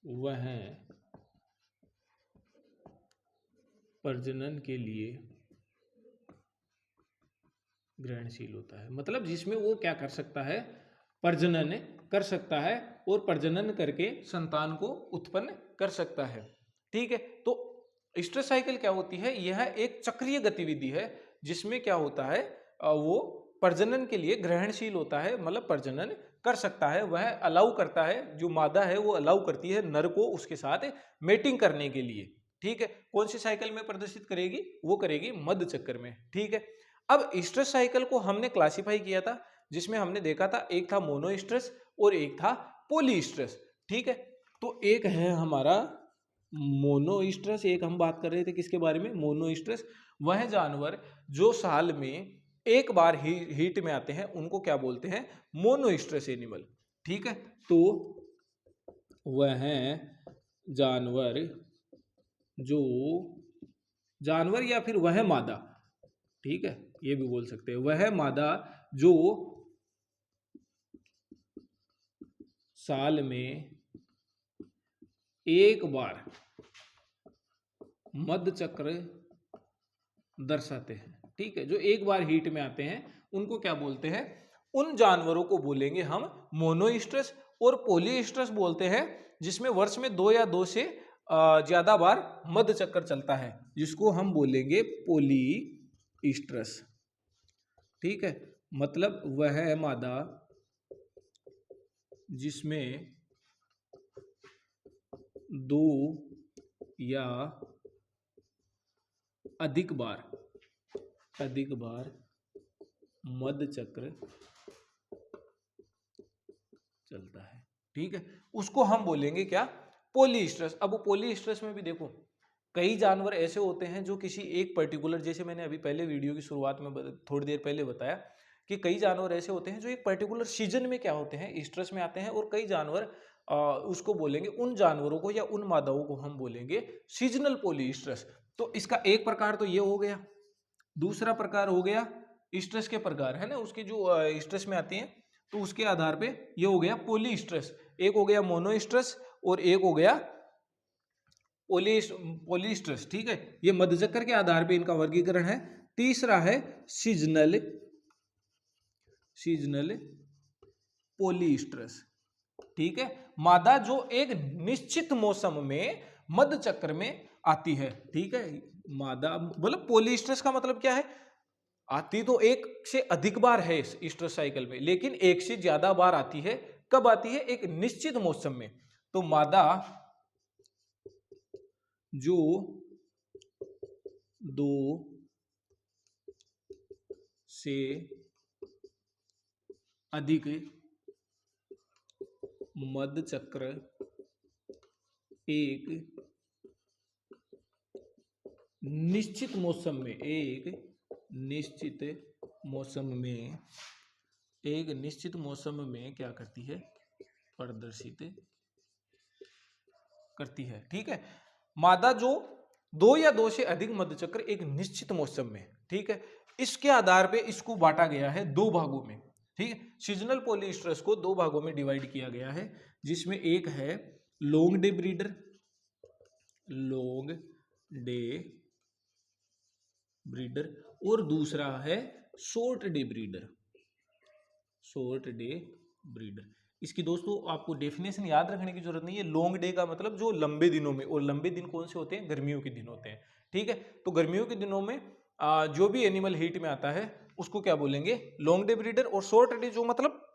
वह प्रजनन के लिए ग्रहणशील होता है, मतलब जिसमें वो क्या कर सकता है, प्रजनन कर सकता है और प्रजनन करके संतान को उत्पन्न कर सकता है। ठीक है, तो स्ट्रेस साइकिल क्या होती है, यह एक चक्रीय गतिविधि है जिसमें क्या होता है, वो प्रजनन के लिए ग्रहणशील होता है, मतलब प्रजनन कर सकता है, वह अलाउ करता है, जो मादा है वो अलाउ करती है नर को उसके साथ मेटिंग करने के लिए। ठीक है, कौन सी साइकिल में प्रदर्शित करेगी, वो करेगी मध्य चक्र में। ठीक है, अब स्ट्रेस साइकिल को हमने क्लासिफाई किया था, जिसमें हमने देखा था एक था मोनो स्ट्रेस और एक था पोली स्ट्रेस। ठीक है, तो एक है हमारा मोनो स्ट्रेस, एक हम बात कर रहे थे किसके बारे में, मोनो स्ट्रेस। वह जानवर जो साल में एक बार हीट में आते हैं उनको क्या बोलते हैं, मोनो स्ट्रेस एनिमल। ठीक है, तो वह जानवर जो जानवर या फिर वह मादा, ठीक है, ये भी बोल सकते हैं, वह मादा जो साल में एक बार मध्य चक्र दर्शाते हैं। ठीक है, जो एक बार हीट में आते हैं उनको क्या बोलते हैं, उन जानवरों को बोलेंगे हम मोनोस्ट्रेस, और पॉलीस्ट्रेस बोलते हैं जिसमें वर्ष में 2 या 2 से ज्यादा बार मध्य चक्र चलता है, जिसको हम बोलेंगे पॉलीस्ट्रेस। ठीक है, मतलब वह मादा जिसमें 2 या अधिक बार मध्य चक्र चलता है। ठीक है, उसको हम बोलेंगे क्या, पॉलीस्ट्रेस। अब पॉलीस्ट्रेस में भी देखो कई जानवर ऐसे होते हैं जो किसी एक पर्टिकुलर, जैसे मैंने अभी पहले वीडियो की शुरुआत में थोड़ी देर पहले बताया कि कई जानवर ऐसे होते हैं जो एक पर्टिकुलर सीजन में क्या होते हैं, स्ट्रेस में आते हैं, और कई जानवर उसको बोलेंगे, उन जानवरों को या उन मादाओं को हम बोलेंगे सीजनल पॉलीस्ट्रेस। तो इसका एक प्रकार तो ये हो गया, दूसरा प्रकार हो गया स्ट्रेस के प्रकार है ना, उसकी जो स्ट्रेस में आती हैं, तो उसके आधार पे ये हो गया पोली स्ट्रेस, एक हो गया मोनो स्ट्रेस और एक हो गया पोली स्ट्रेस। ठीक है, ये मध्य चक्र के आधार पे इनका वर्गीकरण है। तीसरा है सीजनल पोली स्ट्रेस। ठीक है, मादा जो एक निश्चित मौसम में मध्य चक्र में आती है। ठीक है, मादा मतलब पोली स्ट्रेस का मतलब क्या है, आती तो एक से अधिक बार है इस स्ट्रेस साइकिल में, लेकिन एक से ज्यादा बार आती है। कब आती है, एक निश्चित मौसम में। तो मादा जो 2 से अधिक मध्य चक्र एक निश्चित मौसम में क्या करती है, प्रदर्शित करती है। ठीक है, मादा जो 2 या 2 से अधिक मध्य चक्र एक निश्चित मौसम में, ठीक है, इसके आधार पे इसको बांटा गया है 2 भागों में। ठीक है, सीजनल पॉलीस्ट्रेस को 2 भागों में डिवाइड किया गया है, जिसमें एक है लॉन्ग डे ब्रीडर और दूसरा है शॉर्ट डे ब्रीडर। इसकी दोस्तों आपको डेफिनेशन याद रखने की जरूरत नहीं है। लॉन्ग डे का मतलब जो लंबे दिनों में, और लंबे दिन कौन से होते हैं, गर्मियों के दिन होते हैं। ठीक है, तो गर्मियों के दिनों में जो भी एनिमल हीट में आता है उसको क्या बोलेंगे, लॉन्ग डे ब्रीडर। और शॉर्ट डे जो मतलब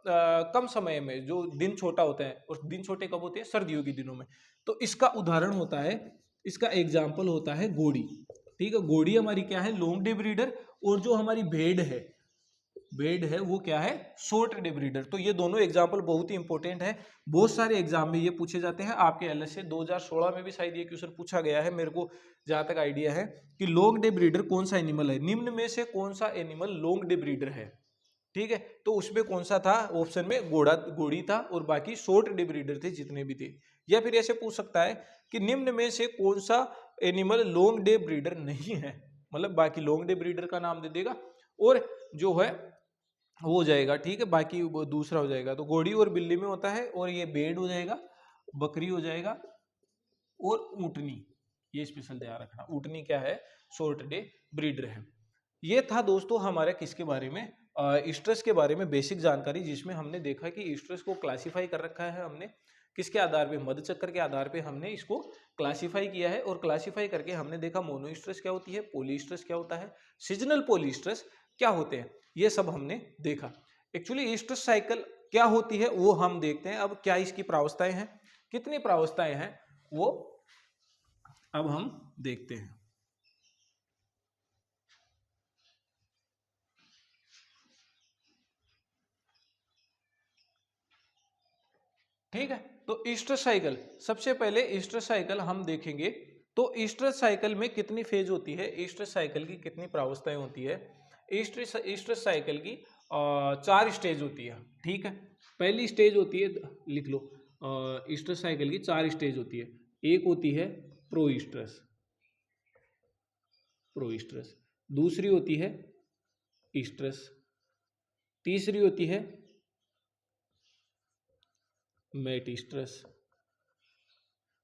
कम समय में, जो दिन छोटा होता है, और दिन छोटे कब होते हैं, सर्दियों के दिनों में। तो इसका उदाहरण होता है, इसका एग्जाम्पल होता है घोड़ी। ठीक है, घोड़ी हमारी क्या है, लॉन्ग डे ब्रीडर, और जो हमारी भेड़ है वो क्या है, शॉर्ट डे ब्रीडर। तो ये दोनों एग्जाम्पल बहुत ही इंपॉर्टेंट है, बहुत सारे एग्जाम में ये पूछे जाते हैं। आपके एलएसए 2016 में भी शायद ये क्वेश्चन पूछा गया है, मेरे को जहां तक आइडिया है, कि लॉन्ग डे ब्रीडर कौन सा एनिमल है, निम्न में से कौन सा एनिमल लॉन्ग डे ब्रीडर है। ठीक है, तो उसमें कौन सा था, ऑप्शन में घोड़ी था, और बाकी शॉर्ट डे ब्रीडर थे जितने भी थे। या फिर ऐसे पूछ सकता है कि निम्न में से कौन सा एनिमल लॉन्ग डे ब्रीडर नहीं है, मतलब बाकी लॉन्ग डे ब्रीडर का नाम दे देगा, और जो है वो हो जाएगा। ठीक है, बाकी वो दूसरा हो जाएगा। तो घोड़ी और बिल्ली में होता है, और ये भेड़ हो जाएगा, बकरी हो जाएगा, और ऊँटनी, ये स्पेशल ध्यान रखना, ऊँटनी क्या है, शॉर्ट डे ब्रीडर है। ये था दोस्तों हमारे किसके बारे में, ईस्ट्रस के बारे में बेसिक जानकारी, जिसमें हमने देखा कि ईस्ट्रस को क्लासिफाई कर रखा है हमने किसके आधार पे, मध्य चक्र के आधार पे हमने इसको क्लासिफाई किया है। और क्लासिफाई करके हमने देखा मोनोईस्ट्रस क्या होती है, पॉलीईस्ट्रस क्या होता है, सीजनल पॉलीईस्ट्रस क्या होते हैं, ये सब हमने देखा। एक्चुअली ईस्ट्रस साइकिल क्या होती है वो हम देखते हैं। अब क्या इसकी प्रावस्थाएं हैं, कितनी प्रावस्थाएं हैं, वो अब हम देखते हैं। ठीक है, तो ईस्ट्रस साइकिल, सबसे पहले ईस्ट्रस साइकिल हम देखेंगे। तो ईस्ट्रस साइकिल में कितनी फेज होती है, ईस्ट्रस साइकिल की कितनी प्रावस्थाएं होती है। ईस्ट्रस साइकिल की 4 स्टेज होती है। ठीक है, पहली स्टेज होती है, लिख लो, ईस्ट्रस साइकिल की 4 स्टेज होती है। एक होती है प्रोईस्ट्रस, प्रोईस्ट्रस, दूसरी होती है ईस्ट्रस, तीसरी होती है मेटिस्ट्रस,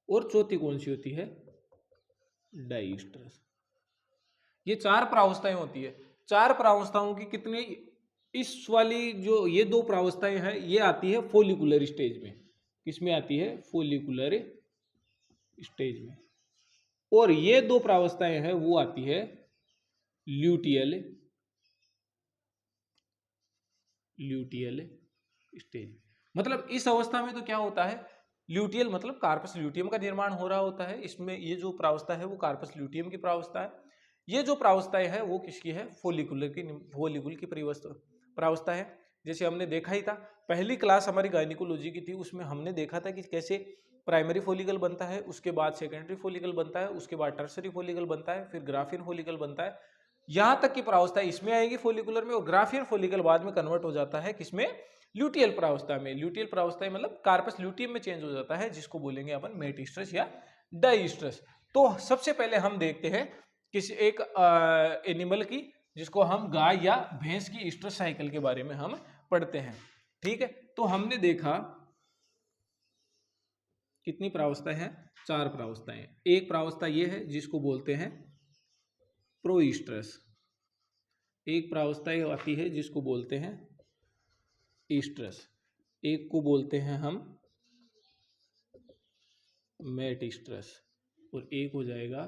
और चौथी कौन सी होती है, डाइस्ट्रस। ये 4 प्रावस्थाएं होती है। 4 प्रावस्थाओं की कितनी, इस वाली जो ये 2 प्रावस्थाएं हैं ये आती है फोलिकुलर स्टेज में। किसमें आती है, फोलिकुलर स्टेज में। और ये 2 प्रावस्थाएं हैं वो आती है ल्यूटियल, ल्यूटियल स्टेज। मतलब इस अवस्था में तो क्या होता है, ल्यूटियल मतलब कार्पस ल्यूटियम का निर्माण हो रहा होता है। इसमें ये जो प्रावस्था है वो कार्पस ल्यूटियम की प्रावस्था है। ये जो प्रावस्थाएं है वो किसकी है, फोलिकुलर की, फोलिकुल की प्रावस्था है। जैसे हमने देखा ही था, पहली क्लास हमारी गायनिकोलॉजी की थी, उसमें हमने देखा था कि कैसे प्राइमरी फोलिकल बनता है, उसके बाद सेकेंडरी फोलिकल बनता है, उसके बाद टर्सरी फोलिकल बनता है, फिर ग्राफिन फोलिकल बनता है। यहां तक की प्रावस्था इसमें आएगी फोलिकुलर में, और ग्राफिन फोलिकल बाद में कन्वर्ट हो जाता है किसमें, ल्यूटियल प्रावस्था में। ल्यूटियल प्रावस्था मतलब कार्पस ल्यूटियम में चेंज हो जाता है, जिसको बोलेंगे अपन मेटिस्ट्रस या डाइस्ट्रस। तो सबसे पहले हम देखते हैं किसी एक एनिमल की, जिसको हम गाय या भैंस की ईस्ट्रस साइकिल के बारे में हम पढ़ते हैं। ठीक है, तो हमने देखा कितनी प्रावस्थाएं हैं, 4 प्रावस्थाएं। एक प्रावस्था ये है जिसको बोलते हैं प्रोईस्ट्रस, एक प्रावस्था ये आती है जिसको बोलते हैं ईस्ट्रस, एक को बोलते हैं हम मेटिस्ट्रस, और एक हो जाएगा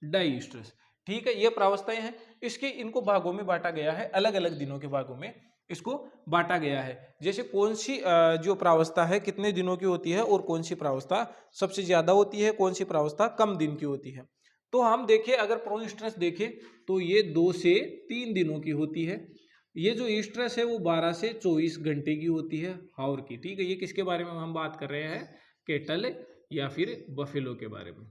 डाइस्ट्रस। ठीक है, ये प्रावस्थाएं हैं। इसके इनको भागों में बांटा गया है, अलग अलग दिनों के भागों में इसको बांटा गया है। जैसे कौन सी जो प्रावस्था है कितने दिनों की होती है, और कौन सी प्रावस्था सबसे ज्यादा होती है, कौन सी प्रावस्था कम दिन की होती है। तो हम देखें, अगर प्रोईस्ट्रस देखें तो ये 2 से 3 दिनों की होती है। ये जो ईस्ट्रस है वो 12 से 24 घंटे की होती है, हावर की। ठीक है, ये किसके बारे में हम बात कर रहे हैं, केटल या फिर बफेलो के बारे में,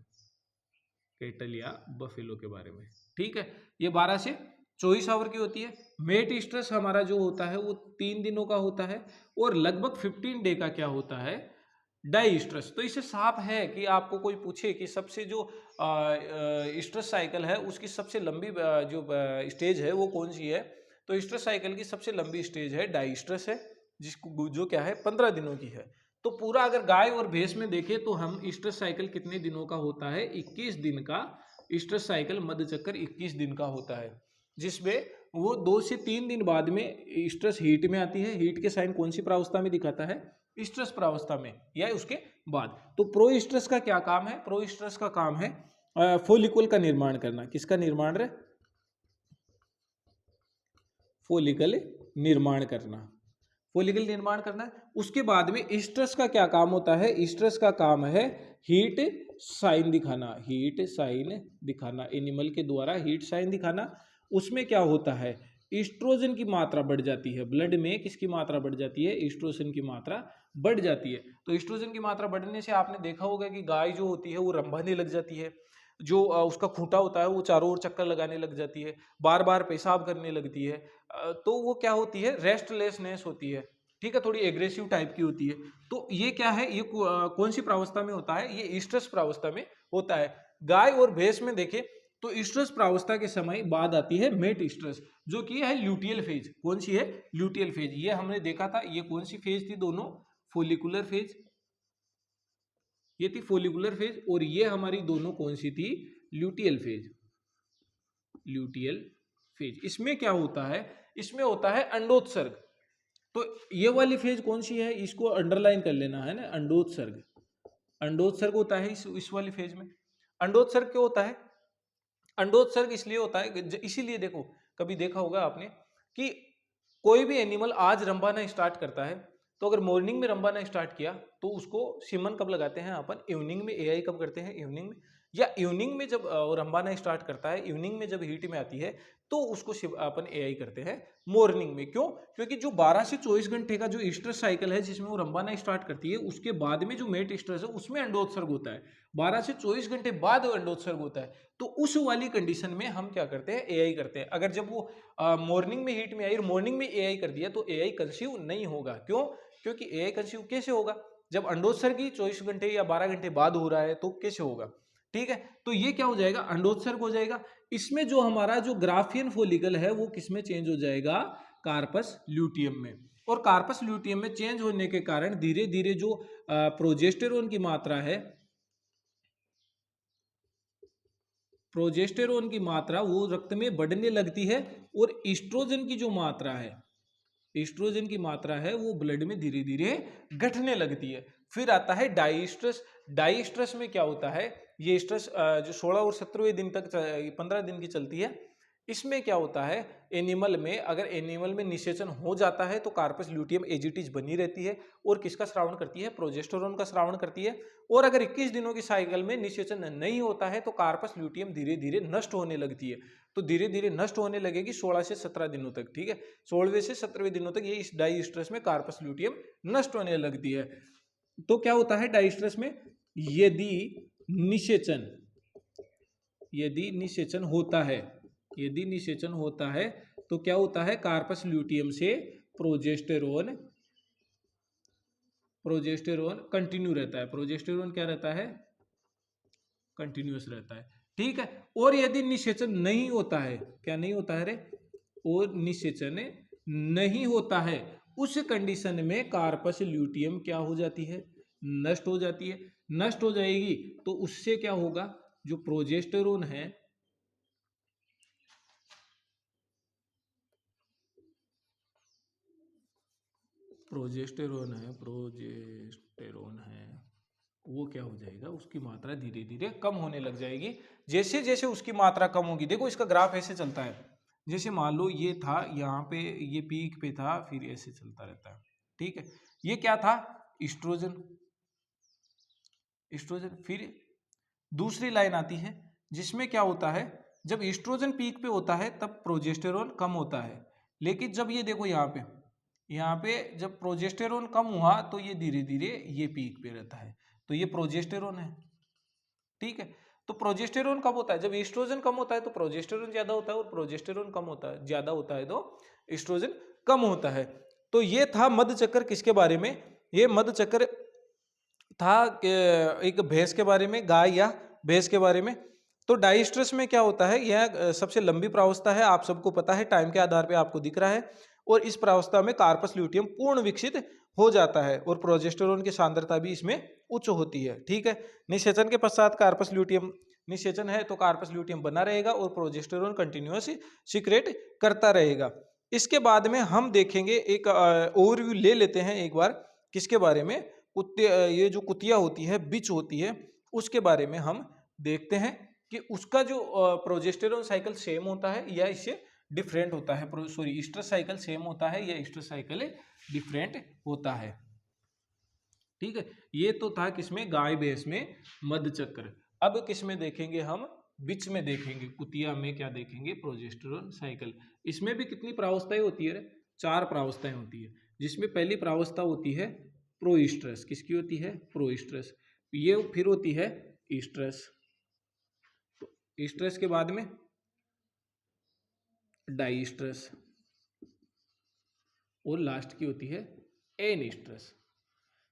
केटल या बफेलो के बारे में। ठीक है, ये 12 से 24 आवर की होती है। मेट ईस्ट्रस हमारा जो होता है वो 3 दिनों का होता है, और लगभग 15 डे का क्या होता है, डाइस्ट्रस। तो इससे साफ है कि आपको कोई पूछे कि सबसे जो ईस्ट्रस साइकिल है उसकी सबसे लंबी जो स्टेज है वो कौन सी है, तो ईस्ट्रस साइकिल की सबसे लंबी स्टेज है डाइस्ट्रस है, जिसको जो क्या है 15 दिनों की है। तो पूरा अगर गाय और भैंस में देखें तो हम ईस्ट्रस साइकिल कितने दिनों का होता है, 21 दिन का। ईस्ट्रस साइकिल मध्य चक्कर 21 दिन का होता है, जिसमें वो 2 से 3 दिन बाद में ईस्ट्रस हीट में आती है। हीट के साइन कौन सी प्रावस्था में दिखाता है, ईस्ट्रस प्रावस्था में, या उसके बाद। तो प्रोईस्ट्रस का क्या काम है, प्रोईस्ट्रस का काम है फोलिकल का निर्माण करना। किसका निर्माण रे, फोलिकल निर्माण करना, फोलिकल निर्माण करना है। उसके बाद में ईस्ट्रस का क्या काम होता है, ईस्ट्रस का काम है हीट साइन दिखाना, हीट साइन दिखाना, एनिमल के द्वारा हीट साइन दिखाना। उसमें क्या होता है, ईस्ट्रोजन की मात्रा बढ़ जाती है, ब्लड में किसकी मात्रा बढ़ जाती है, ईस्ट्रोजन की मात्रा बढ़ जाती है। तो ईस्ट्रोजन की मात्रा बढ़ने से आपने देखा होगा कि गाय जो होती है वो रंभाने लग जाती है, जो उसका खूंटा होता है वो चारों ओर चक्कर लगाने लग जाती है, बार बार पेशाब करने लगती है। तो वो क्या होती है, रेस्टलेसनेस होती है। ठीक है, थोड़ी एग्रेसिव टाइप की होती है। तो ये क्या है, ये कौन सी प्रावस्था में होता है, ये ईस्ट्रस प्रावस्था में होता है। गाय और भैंस में देखें तो ईस्ट्रस प्रावस्था के समय बाद आती है मेट ईस्ट्रस, जो कि है ल्यूटियल फेज। कौन सी है, ल्यूटियल फेज। ये हमने देखा था, ये कौन सी फेज थी दोनों, फोलिकुलर फेज ये थी फोलिकुलर फेज, और ये हमारी दोनों कौन सी थी, ल्यूटियल फेज। ल्यूटियल फेज, इसमें क्या होता है, इसमें होता है अंडोत्सर्ग। तो ये वाली फेज कौन सी है, इसको अंडरलाइन कर लेना है ना, अंडोत्सर्ग। अंडोत्सर्ग होता है इस वाली फेज में। अंडोत्सर्ग क्यों होता है, अंडोत्सर्ग इसलिए होता है, इसीलिए देखो कभी देखा होगा आपने कि कोई भी एनिमल आज रंभाना स्टार्ट करता है, तो अगर मॉर्निंग में रंभाना स्टार्ट किया तो उसको सीमन कब लगाते हैं अपन, इवनिंग में। एआई कब करते हैं, इवनिंग में। या इवनिंग में जब रंभाना स्टार्ट करता है, इवनिंग में जब हीट में आती है, तो उसको अपन एआई करते हैं मॉर्निंग में। क्यों, क्योंकि जो 12 से 24 घंटे का जो ईस्ट्रस साइकिल है जिसमें वो रंभाना स्टार्ट करती है, उसके बाद में जो मेट ईस्ट्रस है उसमें अंडोत्सर्ग होता है, 12 से 24 घंटे बाद अंडोत्सर्ग होता है। तो उस वाली कंडीशन में हम क्या करते हैं, एआई करते हैं। अगर जब वो मॉर्निंग में हीट में आई और मॉर्निंग में एआई कर दिया, तो एआई कंसीव नहीं होगा। क्यों, क्योंकि एआई कंसीव कैसे होगा, जब अंडोत्सर्ग ही 24 घंटे या 12 घंटे बाद हो रहा है, तो कैसे होगा। ठीक है, तो ये क्या हो जाएगा, अंडोत्सर्ग हो जाएगा। इसमें जो हमारा जो ग्राफियन फोलिकल है वो किसमें चेंज हो जाएगा, कार्पस ल्यूटियम में। और कार्पस ल्यूटियम में चेंज होने के कारण धीरे धीरे जो प्रोजेस्टेरोन की मात्रा है, प्रोजेस्टेरोन की मात्रा वो रक्त में बढ़ने लगती है, और ईस्ट्रोजन की जो मात्रा है, ईस्ट्रोजन की मात्रा है वो ब्लड में धीरे धीरे घटने लगती है। फिर आता है डाइस्ट्रस। डाइस्ट्रस में क्या होता है, ये स्ट्रस जो 16 और 17वें दिन तक 15 दिन की चलती है। इसमें क्या होता है, एनिमल में अगर एनिमल में निषेचन हो जाता है तो corpus luteum as it is बनी रहती है, और किसका श्रावण करती है, प्रोजेस्टेरोन का श्रावण करती है। और अगर 21 दिनों की साइकिल में निषेचन नहीं होता है तो कार्पस ल्यूटियम धीरे धीरे नष्ट होने लगती है। तो धीरे धीरे नष्ट होने लगेगी 16 से 17 दिनों तक। ठीक है, 16वें से 17वें दिनों तक ये इस डाइस्ट्रस में कार्पस ल्यूटियम नष्ट होने लगती है। तो क्या होता है डाइस्ट्रस में, यदि निषेचन, यदि निषेचन होता है, यदि निषेचन होता है तो क्या होता है, कार्पस ल्यूटियम से प्रोजेस्टेरोन, प्रोजेस्टेरोन कंटिन्यू रहता है। प्रोजेस्टेरोन क्या रहता है, कंटिन्यूअस रहता है। ठीक है, और यदि निषेचन नहीं होता है, क्या नहीं होता है रे, और निषेचन नहीं होता है, उस कंडीशन में कार्पस ल्यूटियम क्या हो जाती है, नष्ट हो जाती है। नष्ट हो जाएगी तो उससे क्या होगा, जो प्रोजेस्टेरोन है, प्रोजेस्टेरोन है, प्रोजेस्टेरोन है, वो क्या हो जाएगा, उसकी मात्रा धीरे धीरे कम होने लग जाएगी। जैसे जैसे उसकी मात्रा कम होगी, देखो इसका ग्राफ ऐसे चलता है, जैसे मान लो ये था यहाँ पे, ये पीक पे था, फिर ऐसे चलता रहता है। ठीक है, ये क्या था, ईस्ट्रोजन, ईस्ट्रोजन। फिर दूसरी लाइन आती है जिसमें क्या होता है, जब ईस्ट्रोजन पीक पे होता है तब प्रोजेस्टेरोन कम होता है। लेकिन जब ये देखो यहाँ पे जब प्रोजेस्टेरोन कम हुआ तो ये धीरे धीरे ये पीक पे रहता है, तो ये प्रोजेस्टेरोन है। ठीक है, तो प्रोजेस्टेरोन कब होता है, जब ईस्ट्रोजन कम होता है तो प्रोजेस्टेरोन ज्यादा होता है, और प्रोजेस्टेरोन कम होता है, ज्यादा होता है तो ईस्ट्रोजन कम होता है। तो ये था मध्य चक्र किसके बारे में, ये मध्य चक्र था एक भैंस के बारे में, गाय या भैंस के बारे में। तो डाइस्ट्रस में क्या होता है, यह सबसे लंबी प्रावस्था है, आप सबको पता है, टाइम के आधार पे आपको दिख रहा है। और इस प्रावस्था में कार्पस ल्यूटियम पूर्ण विकसित हो जाता है, और प्रोजेस्टेरोन की सांद्रता भी इसमें उच्च होती है। ठीक है, निषेचन के पश्चात कार्पस ल्यूटियम, निषेचन है तो कार्पस ल्यूटियम बना रहेगा और प्रोजेस्टेरोन कंटिन्यूअस सीक्रेट करता रहेगा। इसके बाद में हम देखेंगे, एक ओवरव्यू ले लेते हैं एक बार, किसके बारे में, ये जो कुतिया होती है, बिच होती है, उसके बारे में हम देखते हैं कि उसका जो प्रोजेस्टेरोन साइकिल सेम होता है या इससे डिफरेंट होता है, सॉरी ईस्ट्रस साइकिल सेम होता है या ईस्ट्रस साइकिल डिफरेंट होता है। ठीक है, ये तो था किसमें, गाय भैंस में मध्य चक्र। अब किसमें देखेंगे हम, बिच में देखेंगे, कुतिया में क्या देखेंगे, प्रोजेस्टेरोन साइकिल। इसमें भी कितनी प्रावस्थाएं होती है, 4 प्रावस्थाएं होती है, जिसमें पहली प्रावस्था होती है प्रोईस्ट्रस, किसकी होती है, प्रोईस्ट्रस। ये फिर होती है ईस्ट्रस, तो ईस्ट्रस के बाद में डाइस्ट्रस, और लास्ट की होती है एनिस्ट्रस।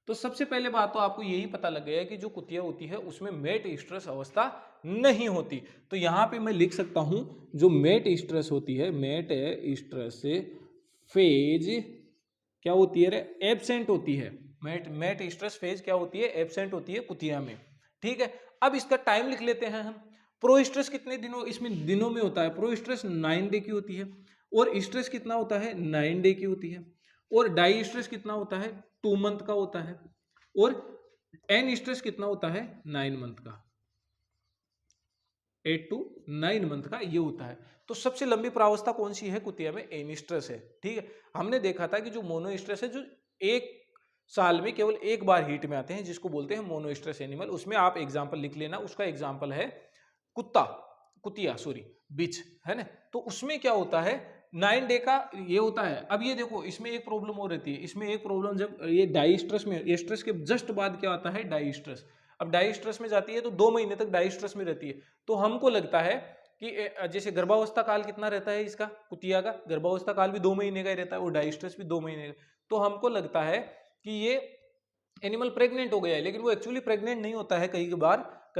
तो सबसे पहले बात तो आपको यही पता लग गया कि जो कुतिया होती है उसमें मेट ईस्ट्रस अवस्था नहीं होती। तो यहां पे मैं लिख सकता हूं, जो मेट ईस्ट्रस होती है, मेट ईस्ट्रस फेज क्या होती है, एब्सेंट होती है। मेट स्ट्रेस फेज क्या होती है, एब्सेंट होती है कुतिया में। ठीक है, अब इसका टाइम लिख लेते हैं हम। प्रो स्ट्रेस कितने दिनों, इसमें दिनों में होता है। प्रो स्ट्रेस 9 डे की होती है, और स्ट्रेस कितना होता है, 9 डे की होती है। और डाई स्ट्रेस कितना होता है, 2 मंथ का होता है। और एन स्ट्रेस कितना होता है, 9 मंथ का, 8 to 9 मंथ का ये होता है। तो सबसे लंबी प्रावस्था कौन सी है कुतिया में, एनी स्ट्रेस है। ठीक है, हमने देखा था कि जो मोनो स्ट्रेस है, जो एक साल में केवल एक बार हीट में आते हैं, जिसको बोलते हैं मोनो स्ट्रेस एनिमल। उसमें आप एग्जाम्पल लिख लेना, उसका एग्जाम्पल है कुत्ता, कुतिया सॉरी, बिच, है ना। तो उसमें क्या होता है, 9 डे का ये होता है। अब ये देखो, इसमें एक प्रॉब्लम और रहती है। इसमें एक प्रॉब्लम, जब ये डाई स्ट्रेस में, ये स्ट्रेस के जस्ट बाद क्या आता है, डाई स्ट्रेस। अब डाई स्ट्रेस में जाती है तो 2 महीने तक डाई स्ट्रेस में रहती है। तो हमको लगता है कि जैसे गर्भावस्था काल कितना रहता है इसका, कुतिया का गर्भावस्था काल भी 2 महीने का ही रहता है, और डाई स्ट्रेस भी 2 महीने का। तो हमको लगता है कि ये एनिमल प्रेग्नेंट हो गया है, लेकिन वो एक्चुअली प्रेग्नेंट नहीं होता है। कई बार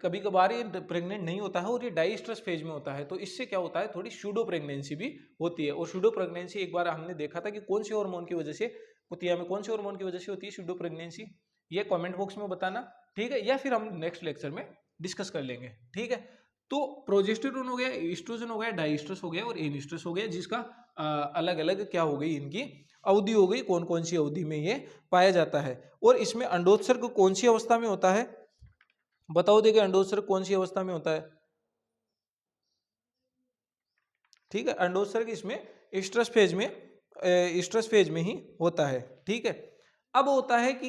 कभी कभार ये प्रेग्नेंट नहीं होता है, और ये डाई स्ट्रेस फेज में होता है। तो इससे क्या होता है, थोड़ी सूडो प्रेगनेंसी भी होती है। और सूडो प्रेगनेंसी एक बार हमने देखा था कि कौन से हार्मोन की वजह से, कुतिया में कौन से हार्मोन की वजह से होती है सूडो प्रेगनेंसी, ये कमेंट बॉक्स में बताना। ठीक है, या फिर हम नेक्स्ट लेक्चर में डिस्कस कर लेंगे। ठीक है, तो प्रोजेस्टेरोन हो गया, ईस्ट्रोजन हो गया, डाइस्ट्रेस हो गया और एनिस्ट्रेस हो गया, जिसका अलग अलग क्या हो गई, इनकी अवधि हो गई, कौन कौन सी अवधि में ये पाया जाता है। और इसमें अंडोत्सर्ग कौन सी अवस्था में होता है, बताओ देखिए, अंडोत्सर्ग कौन सी अवस्था में होता है। ठीक है, अंडोत्सर्ग इसमें स्ट्रेस फेज में ही होता है। ठीक है, अब होता है कि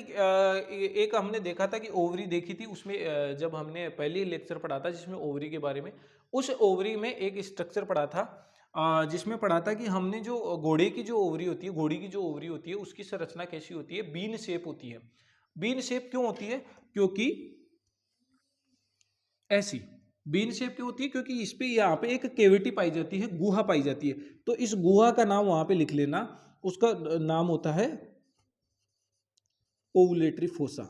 एक हमने देखा था कि ओवरी देखी थी, उसमें जब हमने पहले लेक्चर पढ़ा था जिसमें ओवरी के बारे में, उस ओवरी में एक स्ट्रक्चर पढ़ा था, जिसमें पढ़ा था कि हमने जो घोड़े की जो ओवरी होती है, घोड़ी की जो ओवरी होती है, उसकी संरचना कैसी होती है, बीन शेप होती है। बीन शेप क्यों होती है, क्योंकि ऐसी बीन शेप क्यों होती है, क्योंकि इस पे यहाँ पे एक केविटी पाई जाती है, गुहा पाई जाती है। तो इस गुहा का नाम वहां पे लिख लेना, उसका नाम होता है ओवुलेटरी फोसा।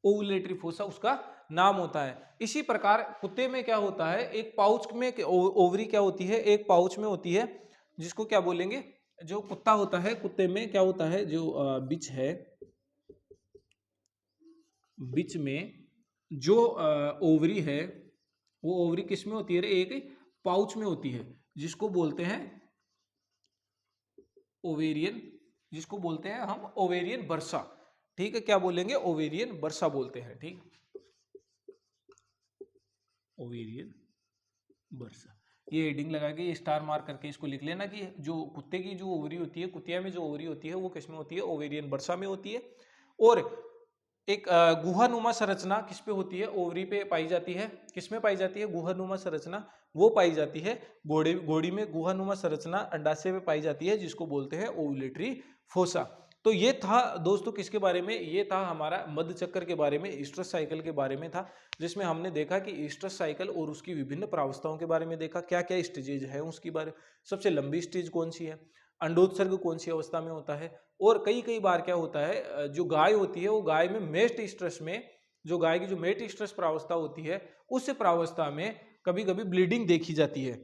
ओवुलेटरी फोसा उसका नाम होता है। इसी प्रकार कुत्ते में क्या होता है, एक पाउच में ओवरी क्या होती है, एक पाउच में होती है, जिसको क्या बोलेंगे, जो कुत्ता होता है, कुत्ते में क्या होता है, जो बिच है, बिच में जो ओवरी है, वो ओवरी किस में होती है, एक पाउच में होती है, जिसको बोलते हैं ओवेरियन, जिसको बोलते हैं हम ओवेरियन बर्सा। ठीक है, क्या बोलेंगे, ओवेरियन बर्सा बोलते हैं। ठीक, ओवेरियन बर्सा, ये हेडिंग लगा के, ये स्टार मार्क करके इसको लिख लेना कि जो कुत्ते की जो ओवरी होती है, कुतिया में जो ओवरी होती है, वो किस में होती है, ओवेरियन बर्सा में होती है। और एक गुहानुमा संरचना किस पे होती है, ओवरी पे पाई जाती है। किस में पाई जाती है, गुहानुमा संरचना, वो पाई जाती है घोड़ी में गुहानुमा संरचना अंडाशय में पाई जाती है, जिसको बोलते हैं ओवुलेटरी फोसा। तो ये था दोस्तों किसके बारे में, ये था हमारा मध्य चक्र के बारे में, ईस्ट्रस साइकिल के बारे में था, जिसमें हमने देखा कि ईस्ट्रस साइकिल और उसकी विभिन्न प्रावस्थाओं के बारे में देखा, क्या क्या स्टेजेज है उसकी बारे, सबसे लंबी स्टेज कौन सी है, अंडोत्सर्ग कौन सी अवस्था में होता है। और कई कई बार क्या होता है, जो गाय होती है, वो गाय में मेस्ट स्ट्रेस में, जो गाय की जो मेट स्ट्रेस प्रावस्था होती है, उस प्रावस्था में कभी कभी ब्लीडिंग देखी जाती है।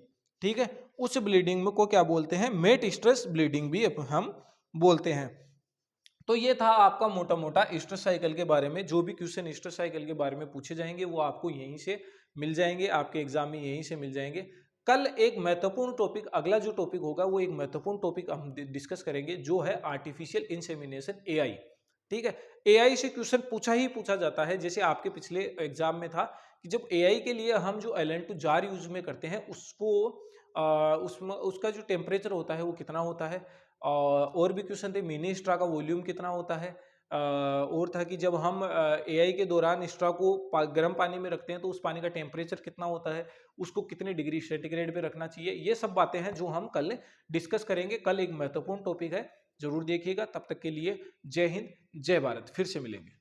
ठीक है, उस ब्लीडिंग में को क्या बोलते हैं, मेट स्ट्रेस ब्लीडिंग भी हम बोलते हैं। तो ये था आपका मोटा मोटा स्ट्रेस साइकिल के बारे में। जो भी क्वेश्चन स्ट्रेस साइकिल के बारे में पूछे जाएंगे, वो आपको यहीं से मिल जाएंगे, आपके एग्जाम में यहीं से मिल जाएंगे। कल एक महत्वपूर्ण टॉपिक, अगला जो टॉपिक होगा, वो एक महत्वपूर्ण टॉपिक हम डिस्कस करेंगे, जो है आर्टिफिशियल इंसेमिनेशन, एआई। ठीक है, एआई से क्वेश्चन पूछा ही पूछा जाता है। जैसे आपके पिछले एग्जाम में था कि जब एआई के लिए हम जो LN2 जार यूज में करते हैं, उसको उसमें उसका जो टेम्परेचर होता है वो कितना होता है, और भी क्वेश्चन थे, मिनी स्ट्रा का वॉल्यूम कितना होता है, और था कि जब हम एआई के दौरान स्ट्रा को गर्म पानी में रखते हैं तो उस पानी का टेम्परेचर कितना होता है, उसको कितने डिग्री सेंटीग्रेड पे रखना चाहिए। ये सब बातें हैं जो हम कल डिस्कस करेंगे। कल एक महत्वपूर्ण टॉपिक है, जरूर देखिएगा। तब तक के लिए जय हिंद, जय भारत, फिर से मिलेंगे।